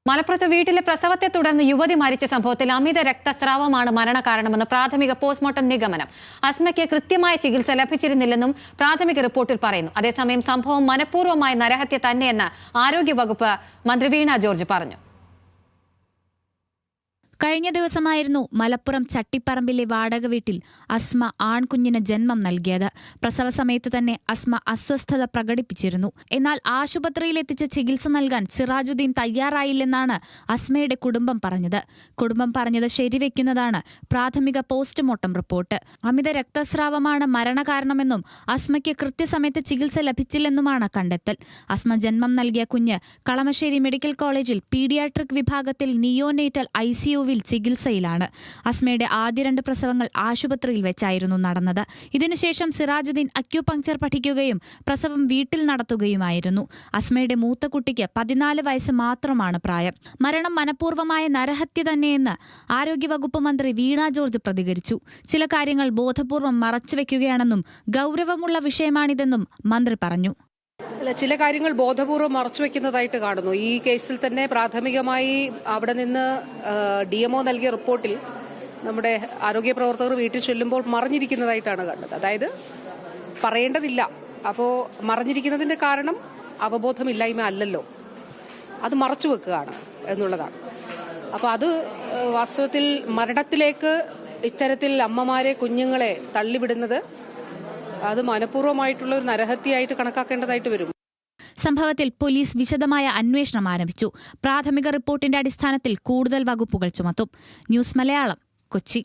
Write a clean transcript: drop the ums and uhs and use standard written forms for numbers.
മലപ്പുറത്ത് വീട്ടിലെ പ്രസവത്തെ തുടർന്ന് യുവതി മരിച്ച സംഭവത്തിൽ അമിത രക്തസ്രാവമാണ് മരണകാരണമെന്ന് പ്രാഥമിക പോസ്റ്റ്മോർട്ടം നിഗമനം. അസ്മയ്ക്ക് കൃത്യമായ ചികിത്സ ലഭിച്ചിരുന്നില്ലെന്നും പ്രാഥമിക റിപ്പോർട്ടിൽ പറയുന്നു. അതേസമയം സംഭവം മനഃപൂർവ്വമായ നരഹത്യ തന്നെയെന്ന് ആരോഗ്യവകുപ്പ് മന്ത്രി വീണ ജോർജ് പറഞ്ഞു. കഴിഞ്ഞ ദിവസമായിരുന്നു മലപ്പുറം ചട്ടിപ്പറമ്പിലെ വാടക വീട്ടിൽ അസ്മ ആൺകുഞ്ഞിന് ജന്മം നൽകിയത്. പ്രസവ സമയത്തു തന്നെ അസ്മ അസ്വസ്ഥത പ്രകടിപ്പിച്ചിരുന്നു. എന്നാൽ ആശുപത്രിയിലെത്തിച്ച് ചികിത്സ നൽകാൻ സിറാജുദ്ദീൻ തയ്യാറായില്ലെന്നാണ് അസ്മയുടെ കുടുംബം പറഞ്ഞത്. കുടുംബം പറഞ്ഞത് ശരിവെക്കുന്നതാണ് പ്രാഥമിക പോസ്റ്റ്മോർട്ടം റിപ്പോർട്ട്. അമിത രക്തസ്രാവമാണ് മരണകാരണമെന്നും അസ്മയ്ക്ക് കൃത്യസമയത്ത് ചികിത്സ ലഭിച്ചില്ലെന്നുമാണ് കണ്ടെത്തൽ. അസ്മ ജന്മം നൽകിയ കുഞ്ഞ് കളമശ്ശേരി മെഡിക്കൽ കോളേജിൽ പീഡിയാട്രിക് വിഭാഗത്തിൽ നിയോനേറ്റൽ ICU ചികിത്സയിലാണ്. അസ്മയുടെ ആദ്യ 2 പ്രസവങ്ങൾ ആശുപത്രിയിൽ വെച്ചായിരുന്നു നടന്നത്. ഇതിനുശേഷം സിറാജുദ്ദീൻ അക്യുപങ്ചർ പഠിക്കുകയും പ്രസവം വീട്ടിൽ നടത്തുകയുമായിരുന്നു. അസ്മയുടെ മൂത്ത കുട്ടിക്ക് 14 വയസ്സ് മാത്രമാണ് പ്രായം. മരണം മനഃപൂർവ്വമായ നരഹത്യ തന്നെയെന്ന് ആരോഗ്യവകുപ്പ് മന്ത്രി വീണ ജോർജ് പ്രതികരിച്ചു. ചില കാര്യങ്ങൾ ബോധപൂർവം മറച്ചുവെക്കുകയാണെന്നും ഗൗരവമുള്ള വിഷയമാണിതെന്നും മന്ത്രി പറഞ്ഞു. ചില കാര്യങ്ങൾ ബോധപൂർവ്വം മറച്ചുവെക്കുന്നതായിട്ട് കാണുന്നു. ഈ കേസിൽ തന്നെ പ്രാഥമികമായി അവിടെ നിന്ന് DMO നൽകിയ റിപ്പോർട്ടിൽ നമ്മുടെ ആരോഗ്യ പ്രവർത്തകർ വീട്ടിൽ ചെല്ലുമ്പോൾ മറഞ്ഞിരിക്കുന്നതായിട്ടാണ് കണ്ടത്. അതായത് പറയേണ്ടതില്ല. അപ്പോൾ മറഞ്ഞിരിക്കുന്നതിന്റെ കാരണം അവബോധമില്ലായ്മ അല്ലല്ലോ, അത് മറച്ചു വെക്കുകയാണ് എന്നുള്ളതാണ്. അപ്പോൾ അത് വാസ്തവത്തിൽ മരണത്തിലേക്ക് ഇത്തരത്തിൽ അമ്മമാരെ കുഞ്ഞുങ്ങളെ തള്ളിവിടുന്നത് അത് മനഃപൂർവ്വമായിട്ടുള്ള ഒരു നരഹത്യയായിട്ട് കണക്കാക്കേണ്ടതായിട്ട് വരും. സംഭവത്തിൽ പോലീസ് വിശദമായ അന്വേഷണം ആരംഭിച്ചു. പ്രാഥമിക റിപ്പോർട്ടിന്റെ അടിസ്ഥാനത്തിൽ കൂടുതൽ വകുപ്പുകൾ ചുമത്തും. ന്യൂസ് മലയാളം, കൊച്ചി.